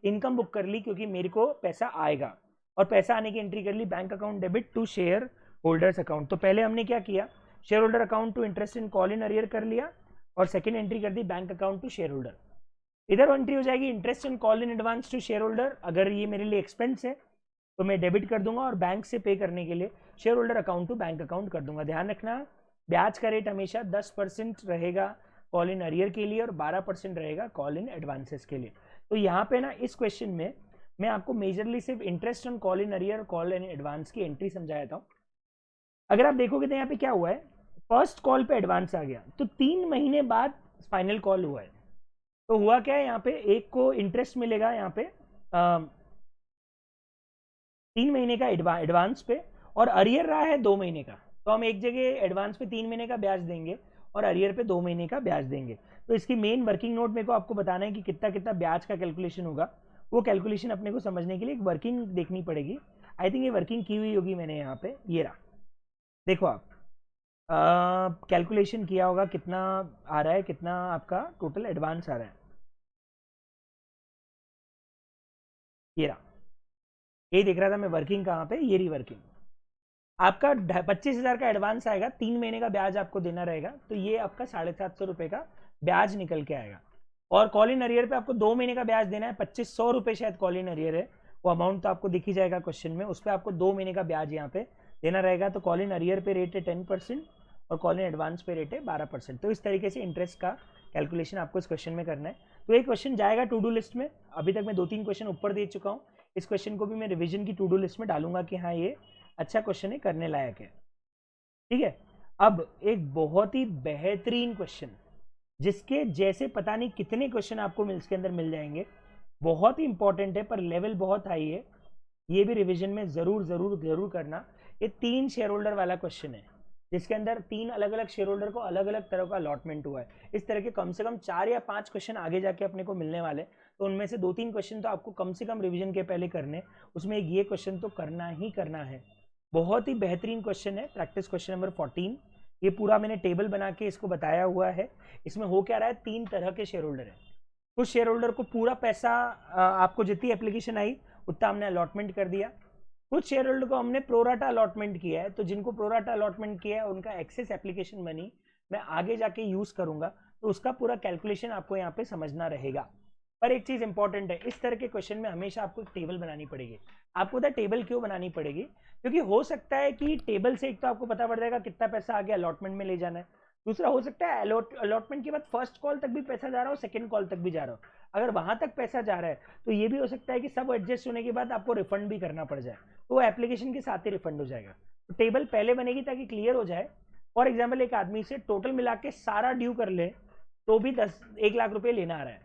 Speaker 1: इनकम बुक कर ली क्योंकि मेरे को पैसा आएगा, और पैसा आने की एंट्री कर ली bank account debit to share holders account. तो पहले हमने क्या किया, share holder account to interest in call in arrear कर लिया और सेकंड एंट्री कर दी bank account to share holder. इधर एंट्री हो जाएगी interest in call in advance to share holder. अगर ये मेरे लिए एक्सपेंस है तो मैं डेबिट कर दूंगा और बैंक से पे करने के लिए share holder account to bank account कर दूंगा। ध्यान रखना, ब्याज का रेट हमेशा 10% रहेगा कॉल इन अरियर के लिए और 12% रहेगा कॉल इन एडवांसेस के लिए। तो यहाँ पे ना इस क्वेश्चन में मैं आपको मेजरली सिर्फ interest on call in arrear और कॉल इन एडवांस की एंट्री समझाया था। अगर आप देखोगे तो यहाँ पे क्या हुआ है, फर्स्ट कॉल पे एडवांस आ गया तो 3 महीने बाद फाइनल कॉल हुआ है। तो हुआ क्या है, यहाँ पे एक को इंटरेस्ट मिलेगा यहाँ पे 3 महीने का एडवांस पे, और अरियर रहा है 2 महीने का। तो हम एक जगह एडवांस पे 3 महीने का ब्याज देंगे और अरियर पे 2 महीने का ब्याज देंगे। तो इसकी मेन वर्किंग नोट मेरे को आपको बताना है कि कितना कितना ब्याज का कैलकुलेशन होगा। वो कैलकुलेशन अपने को समझने के लिए एक वर्किंग देखनी पड़ेगी। आई थिंक ये वर्किंग की हुई होगी मैंने यहाँ पे, ये रहा देखो आप कैलकुलेशन किया होगा कितना आ रहा है, कितना आपका टोटल एडवांस आ रहा है। ये रहा, यही देख रहा था मैं वर्किंग कहाँ पे, ये रही वर्किंग। आपका 25,000 का एडवांस आएगा, 3 महीने का ब्याज आपको देना रहेगा, तो ये आपका 750 रुपए का ब्याज निकल के आएगा। और कॉल इन अरियर पे आपको 2 महीने का ब्याज देना है, 2500 रुपए शायद कॉल इन अरियर है, वो अमाउंट तो आपको दिख ही जाएगा क्वेश्चन में। उस पर आपको 2 महीने का ब्याज यहाँ पे देना रहेगा। तो कॉल इन अरियर पे रेट है 10% और कॉल इन एडवांस पे रेट है 12%। तो इस तरीके से इंटरेस्ट का कैलकुलेशन आपको इस क्वेश्चन में करना है। तो ये क्वेश्चन जाएगा टू डू लिस्ट में। अभी तक मैं 2-3 क्वेश्चन ऊपर दे चुका हूँ, इस क्वेश्चन को भी मैं रिविजन की टू डू लिस्ट में डालूंगा कि हाँ ये अच्छा क्वेश्चन है, करने लायक है। ठीक है, अब एक बहुत ही बेहतरीन क्वेश्चन जिसके जैसे पता नहीं कितने क्वेश्चन आपको इसके अंदर मिल जाएंगे, बहुत ही इंपॉर्टेंट है पर लेवल बहुत हाई है, ये भी रिवीजन में जरूर जरूर जरूर करना। ये 3 शेयर होल्डर वाला क्वेश्चन है जिसके अंदर 3 अलग अलग शेयर होल्डर को अलग अलग तरह का अलॉटमेंट हुआ है। इस तरह के कम से कम 4 या 5 क्वेश्चन आगे जाके अपने को मिलने वाले, तो उनमें से 2-3 क्वेश्चन तो आपको कम से कम रिवीजन के पहले करने, उसमें एक ये क्वेश्चन तो करना ही करना है। बहुत ही बेहतरीन क्वेश्चन है, प्रैक्टिस क्वेश्चन नंबर 14। ये पूरा मैंने टेबल बना के इसको बताया हुआ है। इसमें हो क्या रहा है, 3 तरह के शेयर होल्डर है। कुछ शेयर होल्डर को पूरा पैसा आपको जितनी एप्लीकेशन आई उतना हमने अलॉटमेंट कर दिया, कुछ शेयर होल्डर को हमने प्रोराटा अलॉटमेंट किया है। तो जिनको प्रोराटा अलॉटमेंट किया है उनका एक्सेस एप्लीकेशन मनी मैं आगे जाके यूज करूंगा, तो उसका पूरा कैलकुलेशन आपको यहाँ पे समझना रहेगा। पर एक चीज इंपॉर्टेंट है, इस तरह के क्वेश्चन में हमेशा आपको एक टेबल बनानी पड़ेगी। आपको पता है टेबल क्यों बनानी पड़ेगी? क्योंकि हो सकता है कि टेबल से एक तो आपको पता पड़ जाएगा कितना पैसा आगे अलॉटमेंट में ले जाना है, दूसरा हो सकता है अलॉटमेंट के बाद फर्स्ट कॉल तक भी पैसा जा रहा हो, सेकंड कॉल तक भी जा रहा हो। अगर वहां तक पैसा जा रहा है तो ये भी हो सकता है कि सब एडजस्ट होने के बाद आपको रिफंड भी करना पड़ जाए, तो वो एप्लीकेशन के साथ ही रिफंड हो जाएगा। तो टेबल पहले बनेगी ताकि क्लियर हो जाए। फॉर एग्जाम्पल एक आदमी से टोटल मिला के सारा ड्यू कर ले तो भी 1 लाख रुपए लेना आ रहा है,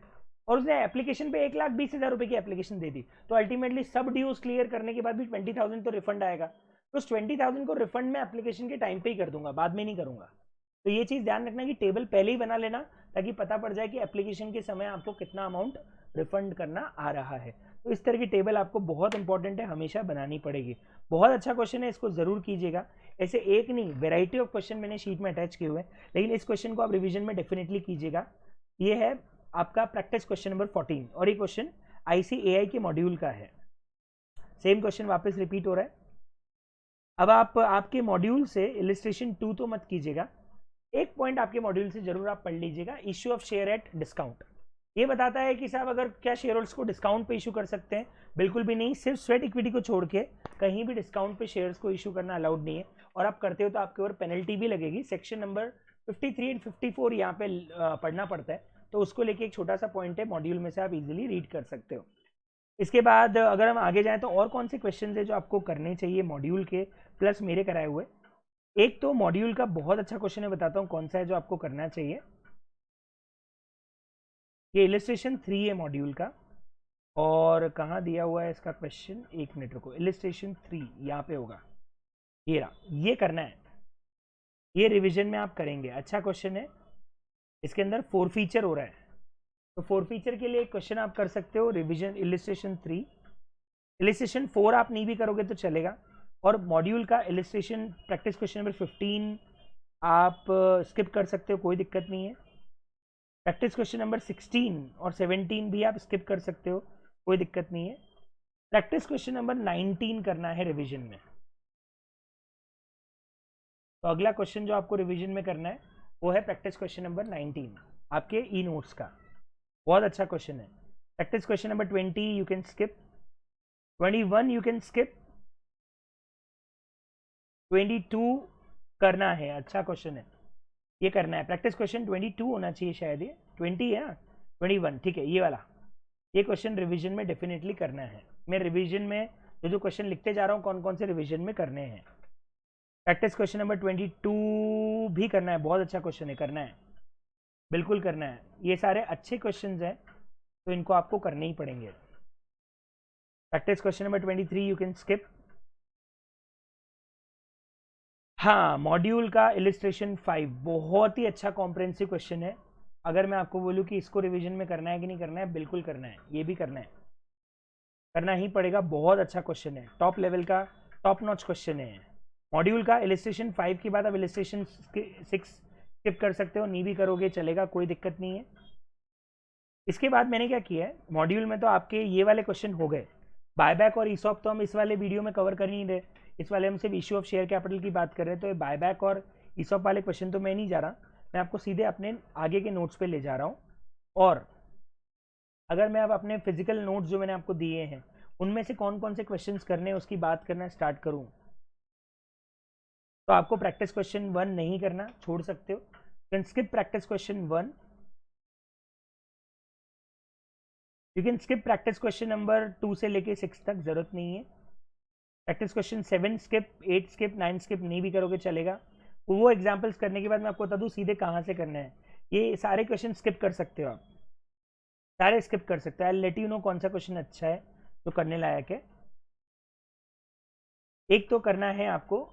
Speaker 1: और उसने एप्लीकेशन पे 1,20,000 रुपए की एप्लीकेशन दे दी, तो अल्टीमेटली सब ड्यूज क्लियर करने के बाद भी 20,000 तो रिफंड आएगा। तो उस 20,000 को रिफंड मैं एप्लीकेशन के टाइम पे ही कर दूंगा, बाद में नहीं करूंगा। तो ये चीज ध्यान रखना कि टेबल पहले ही बना लेना ताकि पता पड़ जाए कि एप्लीकेशन के समय आपको कितना अमाउंट रिफंड करना आ रहा है। तो इस तरह की टेबल आपको बहुत इंपॉर्टेंट है, हमेशा बनानी पड़ेगी। बहुत अच्छा क्वेश्चन है, इसको जरूर कीजिएगा। ऐसे एक नहीं, वेराइटी ऑफ क्वेश्चन मैंने शीट में अटैच किए हुए हैं, लेकिन इस क्वेश्चन को आप रिवीजन में डेफिनेटली कीजिएगा। ये है आपका प्रैक्टिस क्वेश्चन नंबर 14, और ये क्वेश्चन ICAI के मॉड्यूल का है। सेम क्वेश्चन वापस रिपीट हो रहा है। अब आप आपके मॉड्यूल से इलिस्ट्रेशन 2 तो मत कीजिएगा, एक पॉइंट आपके मॉड्यूल से जरूर आप पढ़ लीजिएगा, issue of share at discount. ये बताता है कि साहब अगर क्या शेयर होल्डर्स को डिस्काउंट पे इशू कर सकते हैं? बिल्कुल भी नहीं, सिर्फ स्वेट इक्विटी को छोड़ के कहीं भी डिस्काउंट पे शेयर्स को इशू करना अलाउड नहीं है, और आप करते हो तो आपके ऊपर पेनल्टी भी लगेगी। सेक्शन नंबर 53 एंड 54 यहाँ पे पढ़ना पड़ता है, तो उसको लेके एक छोटा सा पॉइंट है, मॉड्यूल में से आप इजीली रीड कर सकते हो। इसके बाद अगर हम आगे जाएं तो और कौन से क्वेश्चन है जो आपको करने चाहिए मॉड्यूल के प्लस मेरे कराए हुए। एक तो मॉड्यूल का बहुत अच्छा क्वेश्चन है, बताता हूँ कौन सा है जो आपको करना चाहिए। ये इलिस्ट्रेशन 3 है मॉड्यूल का, और कहाँ दिया हुआ है इसका क्वेश्चन, एक मिनट रुको, इलिस्ट्रेशन 3 यहाँ पे होगा, ये रहा, ये करना है, ये रिवीजन में आप करेंगे। अच्छा क्वेश्चन है, इसके अंदर 4 फीचर हो रहा है, तो 4 फीचर के लिए एक क्वेश्चन आप कर सकते हो रिवीजन इलिस्ट्रेशन 3। इलिस्ट्रेशन 4 आप नहीं भी करोगे तो चलेगा, और मॉड्यूल का इलिस्ट्रेशन प्रैक्टिस क्वेश्चन नंबर 15 आप स्किप कर सकते हो, कोई दिक्कत नहीं है। प्रैक्टिस क्वेश्चन नंबर 16 और 17 भी आप स्किप कर सकते हो, कोई दिक्कत नहीं है। प्रैक्टिस क्वेश्चन नंबर 19 करना है रिवीजन में। तो अगला क्वेश्चन जो आपको रिवीजन में करना है वो है प्रैक्टिस क्वेश्चन नंबर 19 आपके ई नोट्स का। बहुत अच्छा क्वेश्चन है। Practice question number 20 you can skip, 21 you can skip, 22 करना है, अच्छा क्वेश्चन है, ये करना है। प्रैक्टिस क्वेश्चन 22 होना चाहिए शायद, ये 20 है ना, 21 ठीक है, ये वाला, ये क्वेश्चन रिवीजन में डेफिनेटली करना है। मैं रिवीजन में जो क्वेश्चन लिखते जा रहा हूँ कौन कौन से रिवीजन में करने हैं। प्रैक्टिस क्वेश्चन नंबर 22 भी करना है, बहुत अच्छा क्वेश्चन है, करना है, बिल्कुल करना है। ये सारे अच्छे क्वेश्चंस हैं तो इनको आपको करने ही पड़ेंगे। Practice question number 23 you can skip. हाँ, मॉड्यूल का इलिस्ट्रेशन 5 बहुत ही अच्छा कॉम्प्रिहेंसिव क्वेश्चन है। अगर मैं आपको बोलूँ कि इसको रिवीजन में करना है कि नहीं करना है, बिल्कुल करना है, ये भी करना है, करना ही पड़ेगा। बहुत अच्छा क्वेश्चन है, टॉप लेवल का, टॉप नॉच क्वेश्चन है। मॉड्यूल का इलिस्ट्रेशन 5 के बाद अब इलिस्ट्रेशन 6 स्किप कर सकते हो, नहीं भी करोगे चलेगा, कोई दिक्कत नहीं है। इसके बाद मैंने क्या किया है, मॉड्यूल में तो आपके ये वाले क्वेश्चन हो गए। बायबैक और ईसॉप तो हम इस वाले वीडियो में कवर कर नहीं रहे, इस वाले हम सिर्फ इश्यू ऑफ शेयर कैपिटल की बात कर रहे हैं। तो बायबैक और ईसॉप वाले क्वेश्चन तो मैं नहीं जा रहा, मैं आपको सीधे अपने आगे के नोट्स पे ले जा रहा हूँ। और अगर मैं अब अपने फिजिकल नोट्स जो मैंने आपको दिए हैं उनमें से कौन कौन से क्वेश्चंस करने हैं उसकी बात करना स्टार्ट करूँ, तो आपको प्रैक्टिस क्वेश्चन 1 नहीं करना, छोड़ सकते हो, can skip practice question 1, you can skip practice question number 2 से लेके 6 तक, जरूरत नहीं है। Practice question 7 skip, 8 skip, 9 skip नहीं भी करोगे चलेगा। वो एग्जाम्पल्स करने के बाद मैं आपको बता दूं सीधे कहाँ से करना है। ये सारे क्वेश्चन स्किप कर सकते हो आप, सारे स्किप कर सकते हो। आई लेट यू नो कौन सा क्वेश्चन अच्छा है जो करने लायक है। एक तो करना है आपको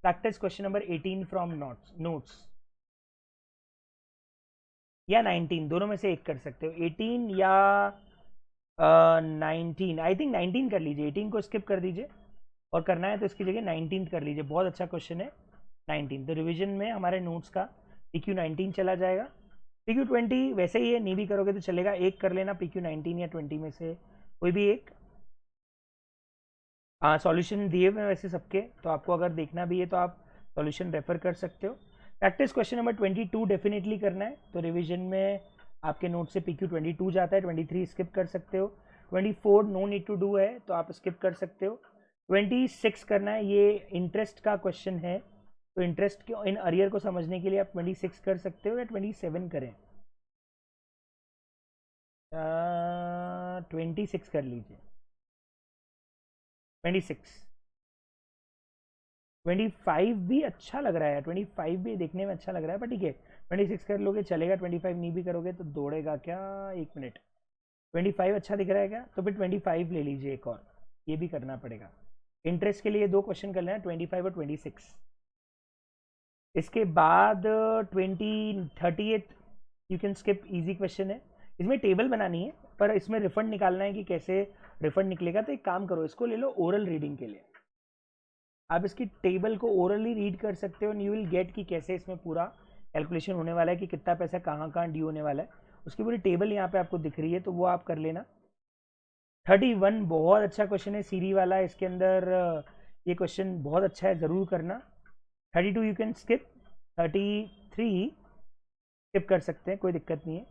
Speaker 1: practice question number 18 from notes या 19, दोनों में से एक कर सकते हो, 18 या 19। आई थिंक 19 कर लीजिए, 18 को स्किप कर दीजिए, और करना है तो इसकी जगह 19 कर लीजिए। बहुत अच्छा क्वेश्चन है 19। तो रिवीजन में हमारे नोट्स का PQ 19 चला जाएगा। PQ 20 वैसे ही है, नहीं भी करोगे तो चलेगा, एक कर लेना PQ 19 या 20 में से कोई भी एक। सॉल्यूशन दिए हुए वैसे सबके, तो आपको अगर देखना भी है तो आप सॉल्यूशन रेफर कर सकते हो। प्रैक्टिस क्वेश्चन नंबर 22 डेफिनेटली करना है, तो रिवीजन में आपके नोट से PQ 22 जाता है, 23 स्किप कर सकते हो, 24 नो नीड टू डू है तो आप स्किप कर सकते हो, 26 करना है, ये इंटरेस्ट का क्वेश्चन है तो इंटरेस्ट के इन अरियर को समझने के लिए आप 26 कर सकते हो या 27 करें, 26 कर लीजिए, 26 25 भी अच्छा लग रहा है, 25 भी देखने में अच्छा लग रहा है, पर ठीक है 26 कर लोगे चलेगा, 25 नहीं भी करोगे तो दौड़ेगा क्या, 1 मिनट, 25 अच्छा दिख रहा है क्या, तो फिर 25 ले लीजिए एक और, ये भी करना पड़ेगा। इंटरेस्ट के लिए 2 क्वेश्चन कर लेना, 25 और 26। इसके बाद 38 you can skip, easy question है, इसमें टेबल बनानी है पर इसमें रिफंड निकालना है कि कैसे रिफंड निकलेगा, तो एक काम करो इसको ले लो ओरल रीडिंग के लिए, आप इसकी टेबल को ओरली रीड कर सकते हो एंड यू विल गेट कि कैसे इसमें पूरा कैलकुलेशन होने वाला है कि कितना पैसा कहाँ कहाँ ड्यू होने वाला है, उसकी पूरी टेबल यहाँ पे आपको दिख रही है तो वो आप कर लेना। 31 बहुत अच्छा क्वेश्चन है सीरी वाला, इसके अंदर ये क्वेश्चन बहुत अच्छा है, ज़रूर करना। 32 यू कैन स्किप, 33 स्किप कर सकते हैं, कोई दिक्कत नहीं है।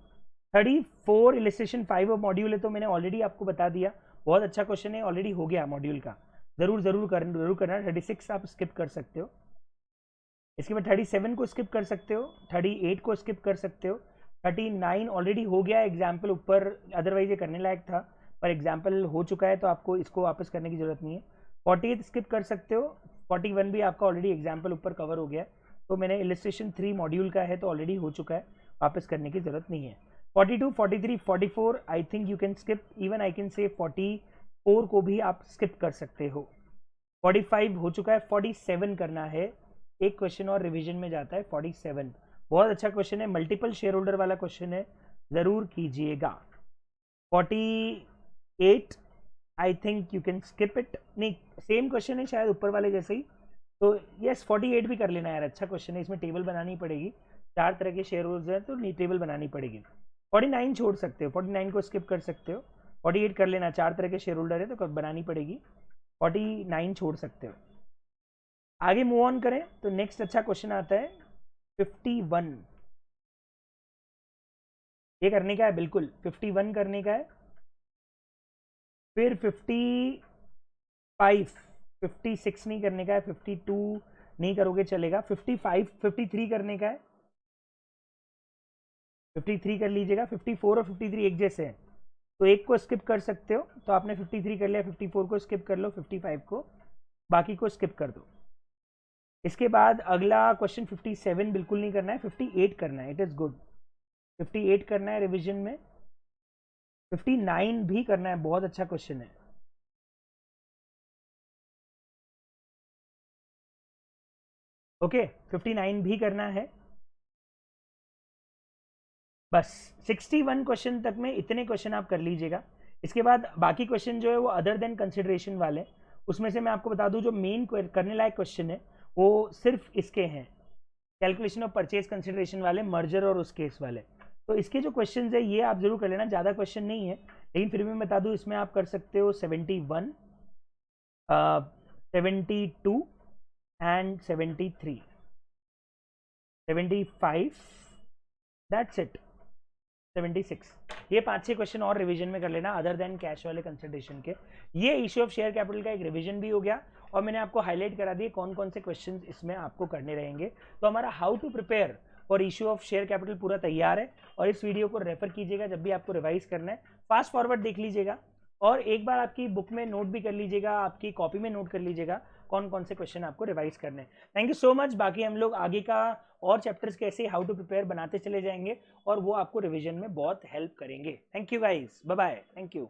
Speaker 1: 34 इलिस्ट्रेशन 5 और मॉड्यूल है तो मैंने ऑलरेडी आपको बता दिया, बहुत अच्छा क्वेश्चन है, ऑलरेडी हो गया मॉड्यूल का, जरूर करना। 36 आप स्किप कर सकते हो, इसके बाद 37 को स्किप कर सकते हो, 38 को स्किप कर सकते हो, 39 ऑलरेडी हो गया एग्जाम्पल ऊपर, अदरवाइज ये करने लायक था पर एग्जाम्पल हो चुका है तो आपको इसको वापस करने की जरूरत नहीं है। 48 स्किप कर सकते हो, 41 भी आपका ऑलरेडी एग्जाम्पल ऊपर कवर हो गया तो मैंने इलिस्ट्रेशन 3 मॉड्यूल का है तो ऑलरेडी हो चुका है, वापस करने की जरूरत नहीं है। 42, 43, 44 I think you can skip, even I can say 44 को भी आप स्किप कर सकते हो। 45 हो चुका है, 47 करना है, एक क्वेश्चन और रिवीजन में जाता है। 47 बहुत अच्छा क्वेश्चन है, मल्टीपल शेयर होल्डर वाला क्वेश्चन है, जरूर कीजिएगा। 48 I think you can skip it, नहीं सेम क्वेश्चन है शायद ऊपर वाले जैसे ही, तो यस 48 भी कर लेना यार, अच्छा क्वेश्चन है, इसमें टेबल बनानी पड़ेगी, 4 तरह के शेयर होल्डर हैं तो टेबल बनानी पड़ेगी। 49 छोड़ सकते हो, 49 को स्किप कर सकते हो, 48 कर लेना, 4 तरह के शेयर होल्डर है तो बनानी पड़ेगी, 49 छोड़ सकते हो। आगे मूव ऑन करें तो नेक्स्ट अच्छा क्वेश्चन आता है 51, ये करने का है बिल्कुल, 51 करने का है, फिर 55, 56 नहीं करने का है, 52 नहीं करोगे चलेगा, 55, 53 करने का है, 53 कर लीजिएगा, 54 और 53 एक जैसे हैं तो एक को स्किप कर सकते हो, तो आपने 53 कर लिया, 54 को स्किप कर लो, 55 को, बाकी को स्किप कर दो। इसके बाद अगला क्वेश्चन 57 बिल्कुल नहीं करना है, 58 करना है, इट इज गुड, 58 करना है रिवीजन में, 59 भी करना है, बहुत अच्छा क्वेश्चन है। ओके 59 भी करना है, बस 61 क्वेश्चन तक में इतने क्वेश्चन आप कर लीजिएगा। इसके बाद बाकी क्वेश्चन जो है वो अदर देन कंसिडरेशन वाले, उसमें से मैं आपको बता दूं जो मेन करने लायक क्वेश्चन है वो सिर्फ इसके हैं, कैलकुलेशन ऑफ परचेज कंसिडरेशन वाले, मर्जर और उस केस वाले, तो इसके जो क्वेश्चन है ये आप जरूर कर लेना, ज़्यादा क्वेश्चन नहीं है लेकिन फिर भी मैं बता दूं इसमें आप कर सकते हो 71, 72 एंड 73, 75, दैट्स इट, 76, ये 5-6 क्वेश्चन और रिवीजन में कर लेना अदर देन कैश वाले कंसिडरेशन के। ये इश्यू ऑफ शेयर कैपिटल का एक रिवीजन भी हो गया और मैंने आपको हाईलाइट करा दिए कौन कौन से क्वेश्चन इसमें आपको करने रहेंगे। तो हमारा how to prepare for issue of share capital पूरा तैयार है और इस वीडियो को रेफर कीजिएगा जब भी आपको रिवाइज करना है, फास्ट फॉरवर्ड देख लीजिएगा और एक बार आपकी बुक में नोट भी कर लीजिएगा, आपकी कॉपी में नोट कर लीजिएगा कौन कौन से क्वेश्चन आपको रिवाइज करने हैं। Thank you so much. बाकी हम लोग आगे का और चैप्टर्स कैसे हाउ टू प्रिपेयर बनाते चले जाएंगे और वो आपको रिवीजन में बहुत हेल्प करेंगे। Thank you guys, bye bye, thank you.